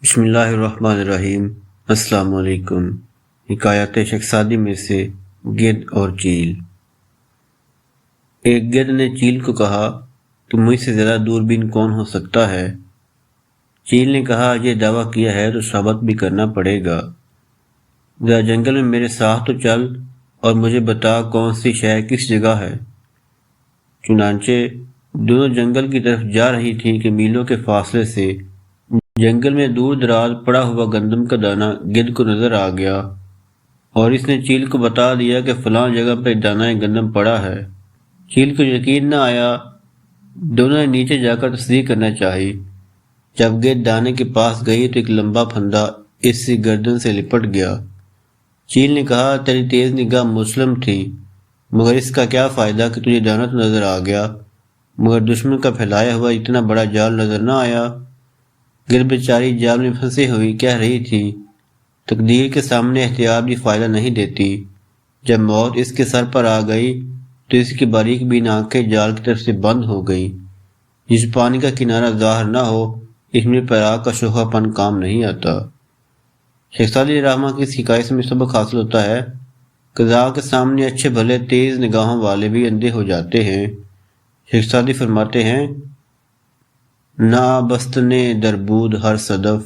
بسم اللہ الرحمن الرحیم۔ السلام علیکم۔ حکایات شیخ سعدی میں سے گدھ اور چیل۔ ایک گدھ نے چیل کو کہا کہ مجھ سے زیادہ دوربین کون ہو سکتا ہے؟ چیل نے کہا یہ دعویٰ کیا ہے تو ثابت بھی کرنا پڑے گا۔ ذرا جنگل میں میرے ساتھ تو چل اور مجھے بتا کون سی شے کس جگہ ہے۔ چنانچہ دونوں جنگل کی طرف جا رہی تھیں کہ میلوں کے فاصلے سے جنگل میں دور دراز پڑا ہوا گندم کا دانہ گدھ کو نظر آ گیا اور اس نے چیل کو بتا دیا کہ فلاں جگہ پر دانہ گندم پڑا ہے۔ چیل کو یقین نہ آیا، دونوں نے نیچے جا کر تصدیق کرنا چاہی۔ جب گدھ دانے کے پاس گئی تو ایک لمبا پھندا اس کی گردن سے لپٹ گیا۔ چیل نے کہا تیری تیز نگاہ مسلم تھی، مگر اس کا کیا فائدہ کہ تجھے دانہ تو نظر آ گیا مگر دشمن کا پھیلایا ہوا اتنا بڑا جال نظر نہ آیا۔ گدھ بیچاری جال میں پھنسی ہوئی کہہ رہی تھی تقدیر کے سامنے احتیاط بھی فائدہ نہیں دیتی۔ جب موت اس کے سر پر آ گئی تو اس کی باریک بین آنکھیں جال کی طرف سے بند ہو گئی۔ جس پانی کا کنارہ ظاہر نہ ہو اس میں پیراک کا شوخا پن کام نہیں آتا۔ شیخ سعدی رحمہ کی اس حکایت سے میں سبق حاصل ہوتا ہے کہ ذات کے سامنے اچھے بھلے تیز نگاہوں والے بھی اندھے ہو جاتے ہیں۔ شیخ سعدی فرماتے ہیں نہ بستنے دربود ہر صدف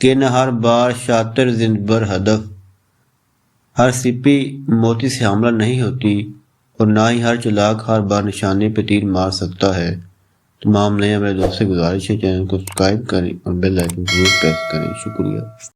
کہ نہ ہر بار شاطر زند بر ہدف۔ ہر سپی موتی سے حاملہ نہیں ہوتی اور نہ ہی ہر چلاک ہر بار نشانے پہ تیر مار سکتا ہے۔ تمام نئے ہمارے دوست سے گزارش ہے چینل کو سبسکرائب کریں اور بیل آئیکن ضرور پریس کریں۔ شکریہ۔